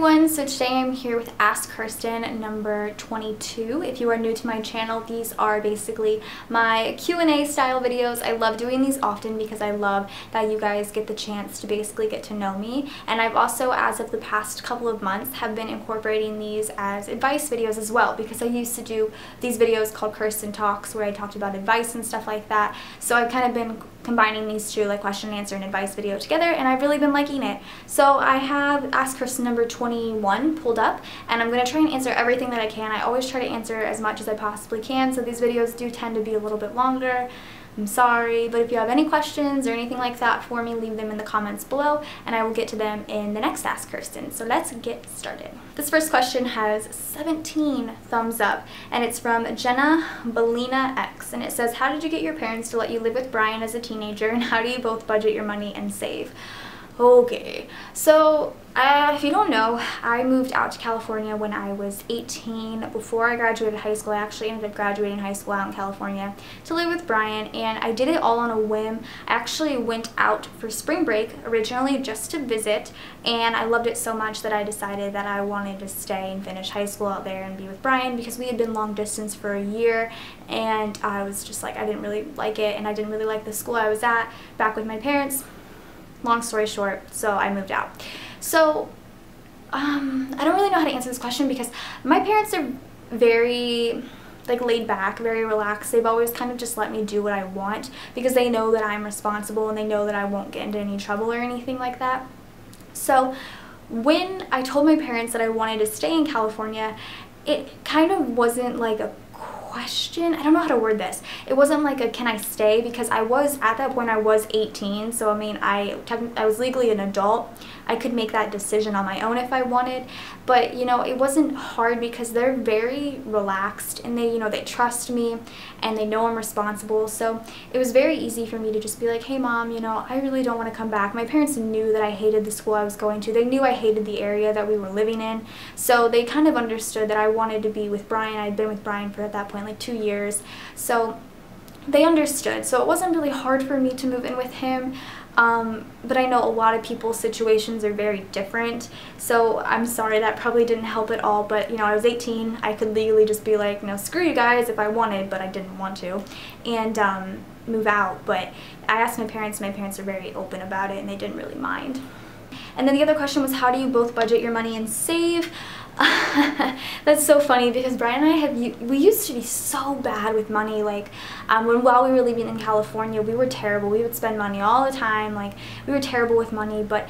everyone, so today I'm here with Ask Kirsten number 22. If you are new to my channel, these are basically my Q&A style videos. I love doing these often because I love that you guys get the chance to basically get to know me. And I've also, as of the past couple of months, have been incorporating these as advice videos as well, because I used to do these videos called Kirsten Talks where I talked about advice and stuff like that. So I've kind of been combining these two, like question and answer and advice video together, and I've really been liking it. So I have Ask Kirsten number 21 pulled up, and I'm going to try and answer everything that I can. I always try to answer as much as I possibly can, so these videos do tend to be a little bit longer. I'm sorry, but if you have any questions or anything like that for me, leave them in the comments below, and I will get to them in the next Ask Kirsten. So let's get started. This first question has 17 thumbs up, and it's from Jenna Belina X, and it says, how did you get your parents to let you live with Brian as a teenager, and how do you both budget your money and save? Okay, so if you don't know, I moved out to California when I was 18. Before I graduated high school, I actually ended up graduating high school out in California to live with Brian, and I did it all on a whim. I actually went out for spring break originally just to visit, and I loved it so much that I decided that I wanted to stay and finish high school out there and be with Brian, because we had been long distance for a year, and I was just like, I didn't really like it, and I didn't really like the school I was at back with my parents. Long story short, so I moved out. So I don't really know how to answer this question, because my parents are very laid back, very relaxed. They've always kind of just let me do what I want, because they know that I'm responsible and they know that I won't get into any trouble or anything like that. So when I told my parents that I wanted to stay in California, it kind of wasn't like a question. I don't know how to word this. It wasn't like a can I stay, because I was at that point, I was 18, so I mean I was legally an adult. I could make that decision on my own if I wanted, but you know, it wasn't hard because they're very relaxed, and they, you know, they trust me and they know I'm responsible. So it was very easy for me to just be like, hey mom, you know, I really don't want to come back. My parents knew that I hated the school I was going to. They knew I hated the area that we were living in, so they kind of understood that I wanted to be with Brian. I'd been with Brian for, at that point, like 2 years, so they understood. So it wasn't really hard for me to move in with him. But I know a lot of people's situations are very different, so I'm sorry that probably didn't help at all. But you know, I was 18, I could legally just be like, no, screw you guys if I wanted, but I didn't want to, and move out. But I asked my parents are very open about it, and they didn't really mind. And then the other question was, how do you both budget your money and save? That's so funny, because Brian and I we used to be so bad with money. Like while we were living in California, we were terrible. We would spend money all the time. Like, we were terrible with money. But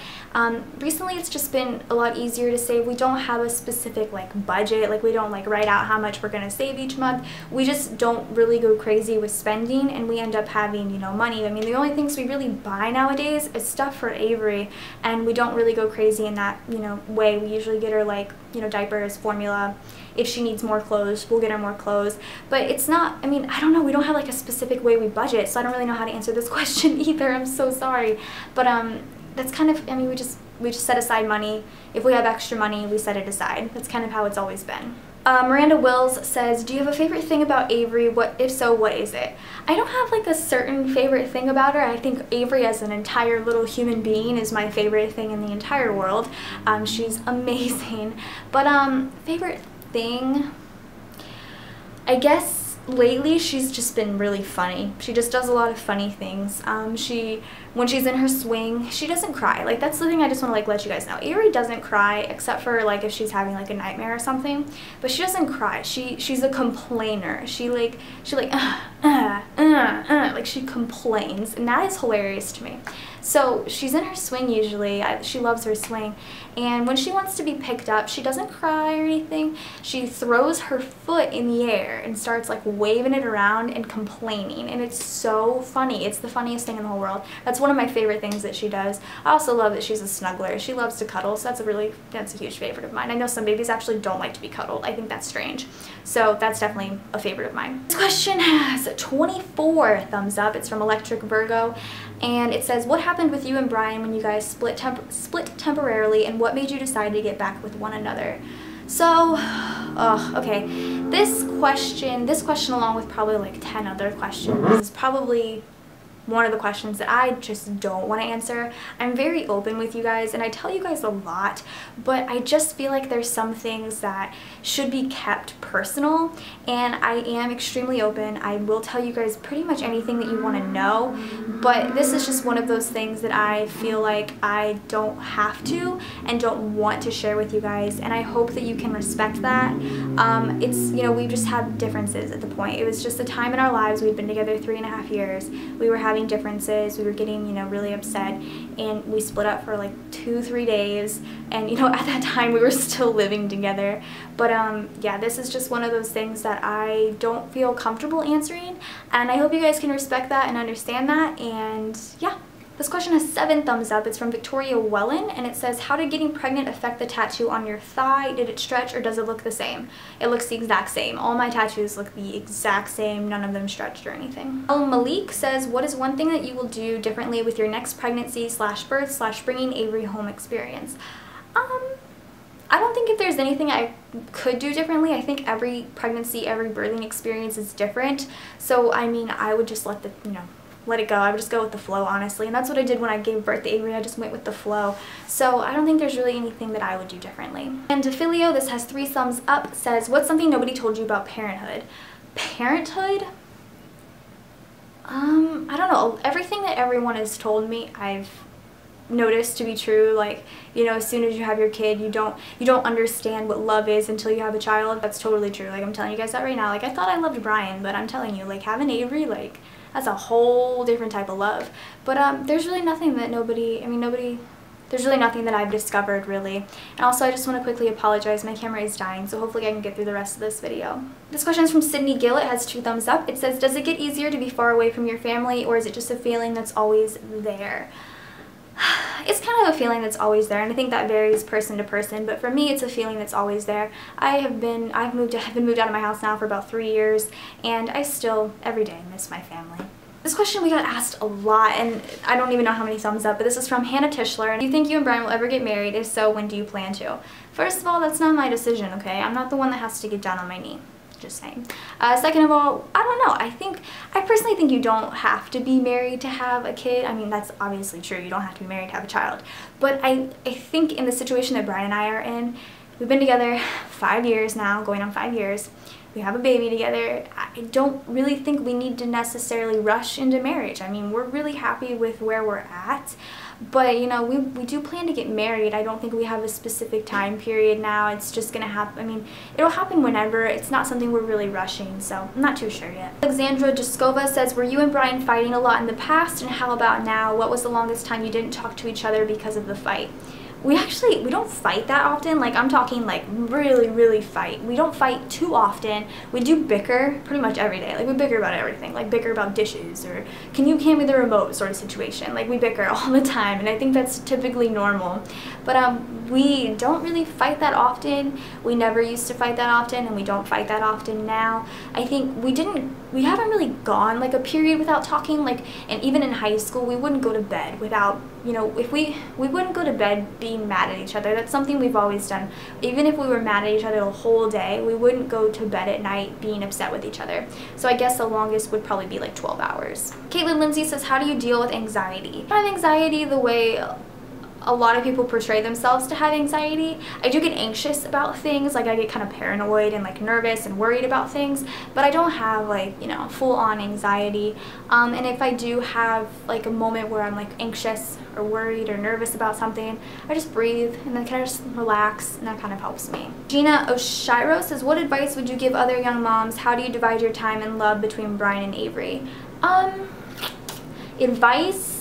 recently it's just been a lot easier to save. We don't have a specific budget. Like, we don't write out how much we're gonna save each month. We just don't really go crazy with spending, and we end up having, you know, money. I mean, the only things we really buy nowadays is stuff for Avery, and we don't really go crazy in that, you know, way. We usually get her, like, you know, diapers, formula. If she needs more clothes, we'll get her more clothes. But it's not, I mean, I don't know, we don't have like a specific way we budget, so I don't really know how to answer this question either. I'm so sorry. But that's kind of, I mean, we just set aside money. If we have extra money, we set it aside. That's kind of how it's always been. Miranda Wills says, do you have a favorite thing about Avery? If so, what is it? I don't have like a certain favorite thing about her. I think Avery as an entire little human being is my favorite thing in the entire world. She's amazing. But favorite thing, I guess lately she's just been really funny. She just does a lot of funny things. When she's in her swing, she doesn't cry. Like, that's the thing I just want to let you guys know. Avery doesn't cry, except for like if she's having like a nightmare or something. But she doesn't cry. She's a complainer. She complains, and that is hilarious to me. So she's in her swing usually. She loves her swing, and when she wants to be picked up, she doesn't cry or anything. She throws her foot in the air and starts like waving it around and complaining, and it's so funny. It's the funniest thing in the whole world. That's one of my favorite things that she does. I also love that she's a snuggler. She loves to cuddle, so that's a huge favorite of mine. I know some babies actually don't like to be cuddled. I think that's strange. So that's definitely a favorite of mine. This question has 24 thumbs up. It's from Electric Virgo, and it says, what happened with you and Brian when you guys split temporarily, and what made you decide to get back with one another? So, okay, this question along with probably like 10 other questions is probably one of the questions that I just don't want to answer. I'm very open with you guys and I tell you guys a lot, but I just feel like there's some things that should be kept personal, and I am extremely open. I will tell you guys pretty much anything that you want to know, but this is just one of those things that I feel like I don't have to and don't want to share with you guys, and I hope that you can respect that. It's, you know, we've just had differences at the point. It was just a time in our lives. We'd been together 3.5 years. We were having differences. We were getting, you know, really upset, and we split up for like 2-3 days, and you know, at that time we were still living together. But yeah, this is just one of those things that I don't feel comfortable answering, and I hope you guys can respect that and understand that. And yeah, this question has 7 thumbs up. It's from Victoria Wellen, and it says, how did getting pregnant affect the tattoo on your thigh? Did it stretch or does it look the same? It looks the exact same. All my tattoos look the exact same. None of them stretched or anything. Malik says, what is one thing that you will do differently with your next pregnancy / birth / bringing Avery home experience? I don't think if there's anything I could do differently. I think every pregnancy, every birthing experience is different. So, I mean, I would just let it go. I would just go with the flow, honestly. And that's what I did when I gave birth to Avery. I just went with the flow. So I don't think there's really anything that I would do differently. And Defilio, this has 3 thumbs up, says, what's something nobody told you about parenthood? Parenthood? I don't know. Everything that everyone has told me, I've noticed to be true. Like, you know, as soon as you have your kid, you don't understand what love is until you have a child. That's totally true. Like, I'm telling you guys that right now. Like, I thought I loved Brian, but I'm telling you, like, having Avery, like, that's a whole different type of love. But there's really nothing that there's really nothing that I've discovered, really. And also, I just want to quickly apologize. My camera is dying, so hopefully I can get through the rest of this video. This question is from Sydney Gill. It has 2 thumbs up. It says, does it get easier to be far away from your family, or is it just a feeling that's always there? It's kind of a feeling that's always there, and I think that varies person to person, but for me it's a feeling that's always there. I've been moved out of my house now for about 3 years, and I still every day miss my family. This question we got asked a lot, and I don't even know how many thumbs up, but this is from Hannah Tischler. And do you think you and Brian will ever get married? If so, when do you plan to? First of all, that's not my decision, okay? I'm not the one that has to get down on my knee. Just saying. Second of all, I don't know. I personally think you don't have to be married to have a kid. I mean, that's obviously true. You don't have to be married to have a child. But I think in the situation that Brian and I are in, we've been together 5 years now, going on 5 years. We have a baby together. I don't really think we need to necessarily rush into marriage. I mean, we're really happy with where we're at. But, you know, we do plan to get married. I don't think we have a specific time period now. It's just going to happen. I mean, it'll happen whenever. It's not something we're really rushing, so I'm not too sure yet. Alexandra Jaskova says, were you and Brian fighting a lot in the past, and how about now? What was the longest time you didn't talk to each other because of the fight? We don't fight that often. Like, I'm talking like really fight. We don't fight too often. We do bicker pretty much every day. Like, we bicker about everything. Like, bicker about dishes, or can you hand me the remote sort of situation. Like, we bicker all the time, and I think that's typically normal. But we don't really fight that often. We never used to fight that often, and we don't fight that often now. I think we haven't really gone like a period without talking. Like, and even in high school, we wouldn't go to bed without, you know, if we wouldn't go to bed being mad at each other. That's something we've always done. Even if we were mad at each other the whole day, we wouldn't go to bed at night being upset with each other. So I guess the longest would probably be like 12 hours. Caitlin Lindsay says, how do you deal with anxiety? I have anxiety the way a lot of people portray themselves to have anxiety. I do get anxious about things, like I get kind of paranoid and like nervous and worried about things, but I don't have like, you know, full-on anxiety. And if I do have like a moment where I'm like anxious or worried or nervous about something, I just breathe and then kind of just relax, and that kind of helps me. Gina Oshiro says, what advice would you give other young moms? How do you divide your time and love between Brian and Avery? Advice?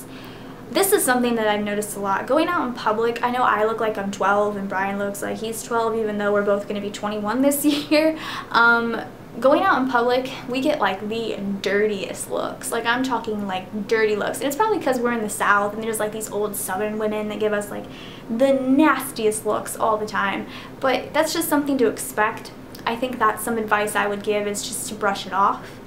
This is something that I've noticed a lot. Going out in public, I know I look like I'm 12 and Brian looks like he's 12, even though we're both going to be 21 this year. Going out in public, we get like the dirtiest looks. Like, I'm talking like dirty looks. And it's probably because we're in the South and there's like these old Southern women that give us like the nastiest looks all the time. But that's just something to expect. I think that's some advice I would give, is just to brush it off,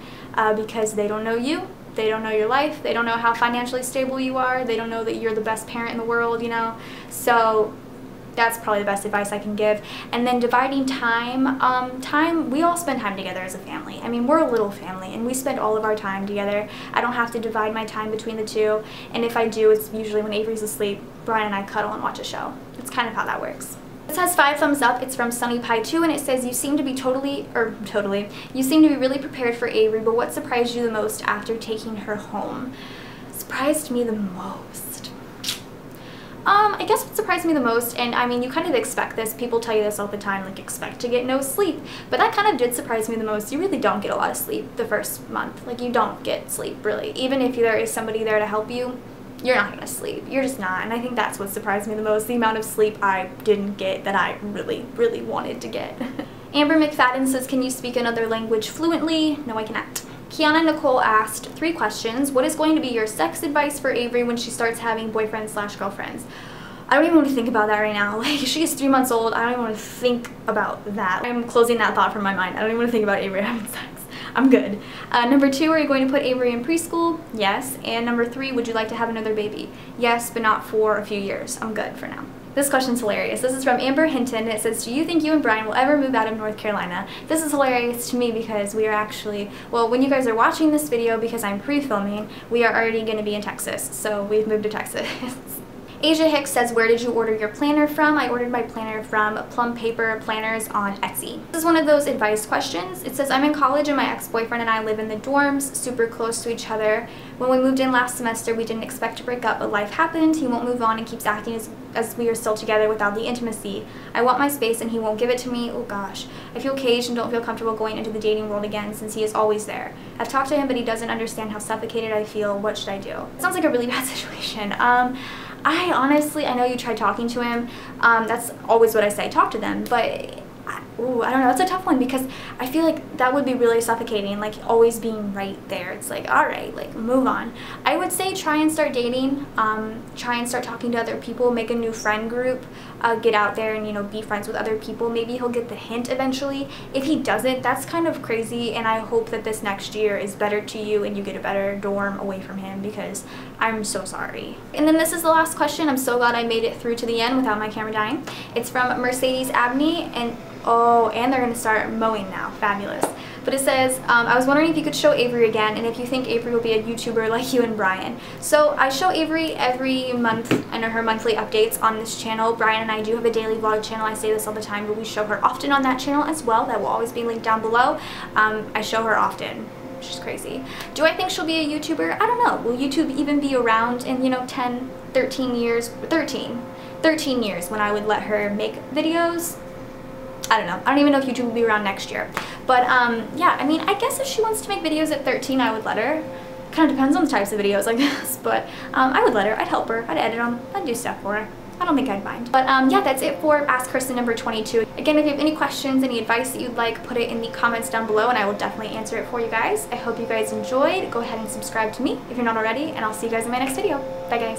because they don't know you. They don't know your life. They don't know how financially stable you are. They don't know that you're the best parent in the world, you know. So That's probably the best advice I can give. And then dividing time, we all spend time together as a family. I mean, we're a little family and we spend all of our time together. I don't have to divide my time between the two, and if I do, it's usually when Avery's asleep, Brian and I cuddle and watch a show. It's kind of how that works. This has 5 thumbs up. It's from Sunny Pie 2, and it says, you seem to be you seem to be really prepared for Avery, but what surprised you the most after taking her home? Surprised me the most. I guess what surprised me the most, and I mean, you kind of expect this, people tell you this all the time, like, expect to get no sleep, but that kind of did surprise me the most. You really don't get a lot of sleep the first month. Like, you don't get sleep, really. Even if there is somebody there to help you, you're not gonna sleep. You're just not, and I think that's what surprised me the most, the amount of sleep I didn't get that I really, really wanted to get. Amber McFadden says, can you speak another language fluently? No, I cannot. Kiana Nicole asked 3 questions. What is going to be your sex advice for Avery when she starts having boyfriends/girlfriends? I don't even want to think about that right now. Like, she is 3 months old. I don't even want to think about that. I'm closing that thought from my mind. I don't even want to think about Avery having sex. I'm good. Number 2, are you going to put Avery in preschool? Yes. And number 3, would you like to have another baby? Yes, but not for a few years. I'm good for now. This question's hilarious. This is from Amber Hinton. It says, do you think you and Brian will ever move out of North Carolina? This is hilarious to me because we are actually, well, when you guys are watching this video, because I'm pre-filming, we are already going to be in Texas. So we've moved to Texas. Asia Hicks says, where did you order your planner from? I ordered my planner from Plum Paper Planners on Etsy. This is one of those advice questions. It says, I'm in college and my ex-boyfriend and I live in the dorms, super close to each other. When we moved in last semester, we didn't expect to break up, but life happened. He won't move on and keeps acting as we are still together without the intimacy. I want my space and he won't give it to me. Oh gosh. I feel caged and don't feel comfortable going into the dating world again since he is always there. I've talked to him, but he doesn't understand how suffocated I feel. What should I do? It sounds like a really bad situation. I honestly, I know you tried talking to him. That's always what I say, talk to them, but I don't know, it's a tough one because I feel like that would be really suffocating, like always being right there. It's like, all right, like move on. I would say try and start dating, try and start talking to other people, make a new friend group, get out there and, you know, be friends with other people. Maybe he'll get the hint eventually. If he doesn't, that's kind of crazy, and I hope that this next year is better to you and you get a better dorm away from him because I'm so sorry. And then this is the last question. I'm so glad I made it through to the end without my camera dying. It's from Mercedes Abney, and oh, and they're going to start mowing now. Fabulous. But it says, I was wondering if you could show Avery again and if you think Avery will be a YouTuber like you and Brian. So I show Avery every month. I know her monthly updates on this channel. Brian and I do have a daily vlog channel. I say this all the time, but we show her often on that channel as well. That will always be linked down below. I show her often. She's crazy. Do I think she'll be a YouTuber? I don't know. Will YouTube even be around in, you know, 10, 13 years? 13 years when I would let her make videos? I don't know. I don't even know if YouTube will be around next year. But yeah, I mean, I guess if she wants to make videos at 13, I would let her. Kind of depends on the types of videos, I guess. But I would let her. I'd help her. I'd edit them. I'd do stuff for her. I don't think I'd mind. But yeah, that's it for Ask Kirsten number 22. Again, if you have any questions, any advice that you'd like, put it in the comments down below and I will definitely answer it for you guys. I hope you guys enjoyed. Go ahead and subscribe to me if you're not already, and I'll see you guys in my next video. Bye guys.